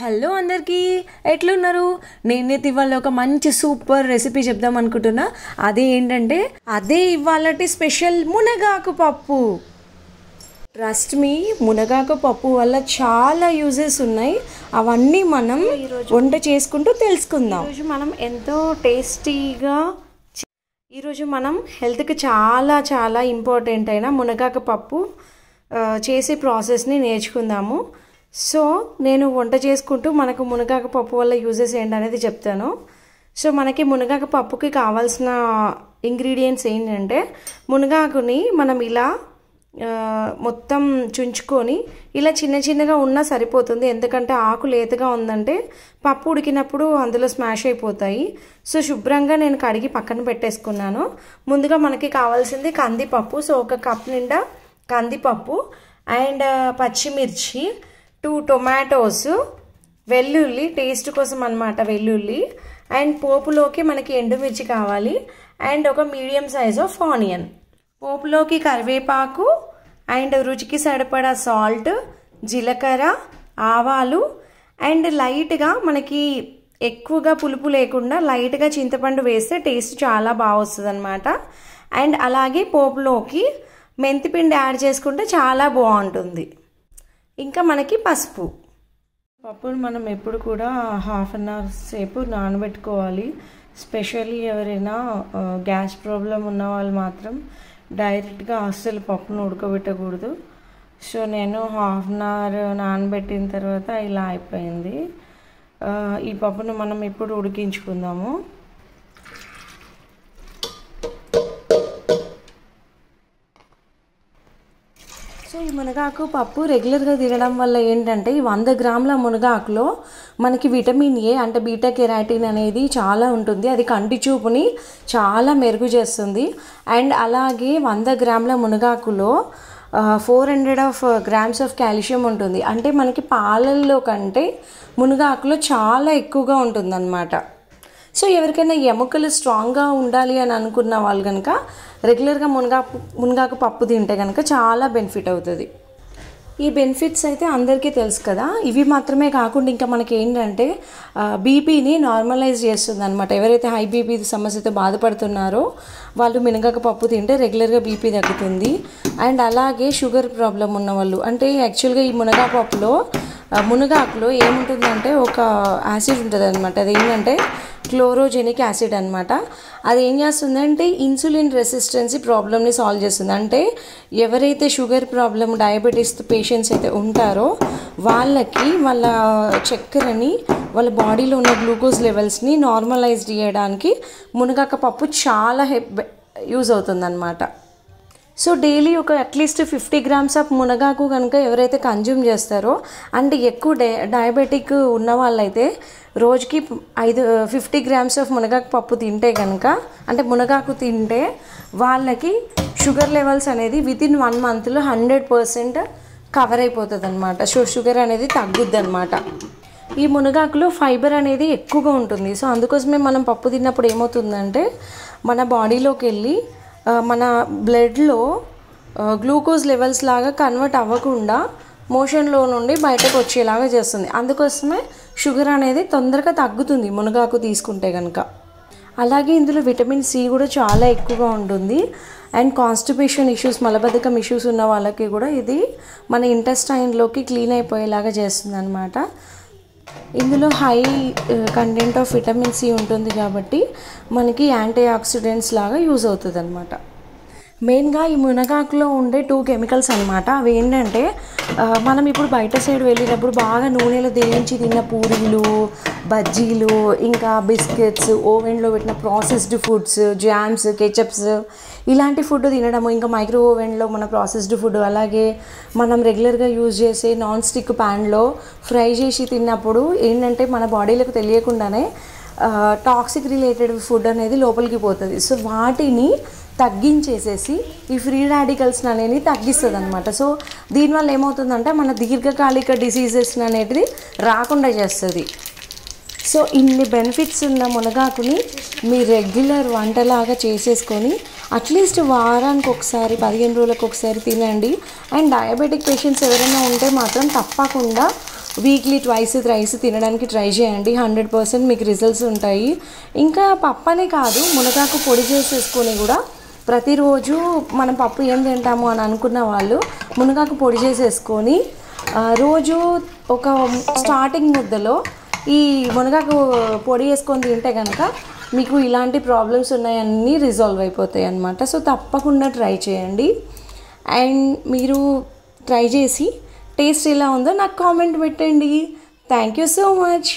Hello అందరికీ ఎట్లున్నారు? నేనైతే ఇవాళ ఒక మంచి సూపర్ రెసిపీ చెప్దాం అనుకుంటున్నా. అదే ఏంటంటే ఇవాళటి స్పెషల్ మునగాకు పప్పు. ట్రస్ట్ మీ, మునగాకు పప్పు వల్ల చాలా యూజెస్ ఉన్నాయి. అవన్నీ మనం వంట చేసుకుంటూ తెలుసుకుందాం. ఈరోజు మనం ఎంతో టేస్టీగా, ఈరోజు మనం హెల్త్కి చాలా చాలా ఇంపార్టెంట్ అయిన మునగాకు పప్పు చేసే ప్రాసెస్ని నేర్చుకుందాము. సో నేను వంట చేసుకుంటూ మనకు మునగాకు పప్పు వల్ల యూజెస్ ఏంటనేది చెప్తాను. సో మనకి మునగాకు పప్పుకి కావాల్సిన ఇంగ్రీడియంట్స్ ఏంటంటే, మునగాకుని మనం ఇలా మొత్తం చుంచుకొని ఇలా చిన్న చిన్నగా ఉన్నా సరిపోతుంది. ఎందుకంటే ఆకు లేతగా ఉందంటే పప్పు ఉడికినప్పుడు అందులో స్మాష్ అయిపోతాయి. సో శుభ్రంగా నేను కడిగి పక్కన పెట్టేసుకున్నాను. ముందుగా మనకి కావాల్సింది కందిపప్పు. సో ఒక కప్ నిండా కందిపప్పు అండ్ పచ్చిమిర్చి, 2 టొమాటోస్, వెల్లుల్లి టేస్ట్ కోసం అన్నమాట, వెల్లుల్లి అండ్ పోపులోకి మనకి ఎండుమిర్చి కావాలి అండ్ ఒక మీడియం సైజ్ ఆఫ్ ఆనియన్. పోపులోకి కరివేపాకు అండ్ రుచికి సరిపడా సాల్ట్, జీలకర్ర, ఆవాలు అండ్ లైట్గా మనకి ఎక్కువగా పులుపు లేకుండా లైట్గా చింతపండు వేస్తే టేస్ట్ చాలా బాగా వస్తుంది అన్నమాట. అండ్ అలాగే పోపులోకి మెంతిపిండి యాడ్ చేసుకుంటే చాలా బాగుంటుంది. ఇంకా మనకి పసుపు. పప్పును మనం ఎప్పుడు కూడా హాఫ్ అన్ అవర్ సేపు నానబెట్టుకోవాలి. స్పెషల్లీ ఎవరైనా గ్యాస్ ప్రాబ్లం ఉన్న వాళ్ళు మాత్రం డైరెక్ట్గా అస్సలు పప్పును ఉడకబెట్టకూడదు. సో నేను హాఫ్ అన్ అవర్ నానబెట్టిన తర్వాత ఇలా అయిపోయింది. ఈ పప్పును మనం ఇప్పుడు ఉడికించుకుందాము. సో ఈ మునగాకు పప్పు రెగ్యులర్గా తినడం వల్ల ఏంటంటే, ఈ 100 గ్రాముల మునగాకులో మనకి విటమిన్ ఏ అంటే బీటా కెరాటిన్ అనేది చాలా ఉంటుంది. అది కంటి చూపుని చాలా మెరుగు చేస్తుంది. అండ్ అలాగే 100 గ్రాముల మునగాకులో 400 గ్రామ్స్ ఆఫ్ కాల్షియం ఉంటుంది. అంటే మనకి పాలల్లో కంటే మునగాకులో చాలా ఎక్కువగా ఉంటుంది అన్నమాట. సో ఎవరికైనా ఎముకలు స్ట్రాంగ్గా ఉండాలి అని అనుకున్న వాళ్ళు కనుక రెగ్యులర్గా మునగాకు పప్పు తింటే కనుక చాలా బెనిఫిట్ అవుతుంది. ఈ బెనిఫిట్స్ అయితే అందరికీ తెలుసు కదా. ఇవి మాత్రమే కాకుండా ఇంకా మనకి ఏంటంటే బీపీని నార్మలైజ్ చేస్తుంది అనమాట. ఎవరైతే హై బీపీ సమస్యతో బాధపడుతున్నారో వాళ్ళు మునగాకు పప్పు తింటే రెగ్యులర్గా బీపీ తగ్గుతుంది. అండ్ అలాగే షుగర్ ప్రాబ్లం ఉన్న వాళ్ళు, అంటే యాక్చువల్గా ఈ మునగాకులో ఏముంటుందంటే ఒక యాసిడ్ ఉంటుంది అనమాట. అది ఏంటంటే క్లోరోజెనిక్ యాసిడ్ అనమాట. అది ఏం చేస్తుందంటే ఇన్సులిన్ రెసిస్టెన్సీ ప్రాబ్లమ్ని సాల్వ్ చేస్తుంది. అంటే ఎవరైతే షుగర్ ప్రాబ్లం, డయాబెటీస్ పేషెంట్స్ అయితే ఉంటారో వాళ్ళకి వాళ్ళ చక్కెరని, వాళ్ళ బాడీలో ఉన్న గ్లూకోజ్ లెవెల్స్ని నార్మలైజ్ చేయడానికి మునగాకు పప్పు చాలా యూజ్ అవుతుంది అన్నమాట. సో డైలీ ఒక అట్లీస్ట్ 50 గ్రామ్స్ ఆఫ్ మునగాకు కనుక ఎవరైతే కన్జ్యూమ్ చేస్తారో, అంటే ఎక్కువ డయాబెటిక్ ఉన్న వాళ్ళైతే రోజుకి 50 గ్రామ్స్ ఆఫ్ మునగాకు పప్పు తింటే కనుక, అంటే మునగాకు తింటే వాళ్ళకి షుగర్ లెవెల్స్ అనేది వితిన్ 1 మంత్లో 100% కవర్ అయిపోతుంది అనమాట. సో షుగర్ అనేది తగ్గుద్ది అనమాట. ఈ మునగాకులో ఫైబర్ అనేది ఎక్కువగా ఉంటుంది. సో అందుకోసమే మనం పప్పు తిన్నప్పుడు ఏమవుతుందంటే మన బాడీలోకి వెళ్ళి మన బ్లడ్లో గ్లూకోజ్ లెవెల్స్ లాగా కన్వర్ట్ అవ్వకుండా మోషన్లో నుండి బయటకు వచ్చేలాగా చేస్తుంది. అందుకోసమే షుగర్ అనేది తొందరగా తగ్గుతుంది మునగాకు తీసుకుంటే కనుక. అలాగే ఇందులో విటమిన్ సి కూడా చాలా ఎక్కువగా ఉంటుంది. అండ్ కాన్స్టిపేషన్ ఇష్యూస్, మలబద్ధకం ఇష్యూస్ ఉన్న వాళ్ళకి కూడా ఇది మన ఇంటెస్టైన్లోకి క్లీన్ అయిపోయేలాగా చేస్తుంది అనమాట. ఇందులో high content of vitamin C ఉంటుంది కాబట్టి మనకి యాంటీ ఆక్సిడెంట్స్ లాగా యూజ్ అవుతుంది అనమాట. మెయిన్గా ఈ మునగాకులో ఉండే 2 కెమికల్స్ అనమాట. అవి ఏంటంటే, మనం ఇప్పుడు బయట సైడ్ వెళ్ళినప్పుడు బాగా నూనెలో దేయించి తిన్న పూరీలు, బజ్జీలు, ఇంకా బిస్కెట్స్, ఓవెన్లో పెట్టిన ప్రాసెస్డ్ ఫుడ్స్, జామ్స్, కెచప్స్, ఇలాంటి ఫుడ్ తినడము, ఇంకా మైక్రో ఓవెన్లో మన ప్రాసెస్డ్ ఫుడ్, అలాగే మనం రెగ్యులర్గా యూజ్ చేసే నాన్ స్టిక్ ప్యాన్లో ఫ్రై చేసి తిన్నప్పుడు ఏంటంటే మన బాడీలకు తెలియకుండానే టాక్సిక్ రిలేటెడ్ ఫుడ్ అనేది లోపలికి పోతుంది. సో వాటిని తగ్గించేసేసి ఈ ఫ్రీ రాడికల్స్ అనేది తగ్గిస్తుంది అనమాట. సో దీనివల్ల ఏమవుతుందంటే మన దీర్ఘకాలిక డిసీజెస్ అనేది రాకుండా చేస్తుంది. సో ఇన్ని బెనిఫిట్స్ ఉన్న మునగాకుని మీ రెగ్యులర్ వంటలాగా చేసేసుకొని అట్లీస్ట్ వారానికి ఒకసారి, 15 రోజులకు ఒకసారి తినండి. అండ్ డయాబెటిక్ పేషెంట్స్ ఎవరైనా ఉంటే మాత్రం తప్పకుండా వీక్లీ ట్వైస్ థ్రైస్ తినడానికి ట్రై చేయండి. 100% మీకు రిజల్ట్స్ ఉంటాయి. ఇంకా పప్పనే కాదు, మునగాకు పొడి చేసేసుకొని కూడా ప్రతిరోజు మనం పప్పు ఏం తింటాము అని అనుకున్న వాళ్ళు మునగాకు పొడి చేసేసుకొని రోజు ఒక స్టార్టింగ్ ముద్దలో ఈ మునగాకు పొడి వేసుకొని తింటే కనుక మీకు ఇలాంటి ప్రాబ్లమ్స్ ఉన్నాయన్నీ రిజాల్వ్ అయిపోతాయి అన్నమాట. సో తప్పకుండా ట్రై చేయండి. అండ్ మీరు ట్రై చేసి టేస్ట్ ఎలా ఉందో నాకు కామెంట్ పెట్టండి. Thank you so much.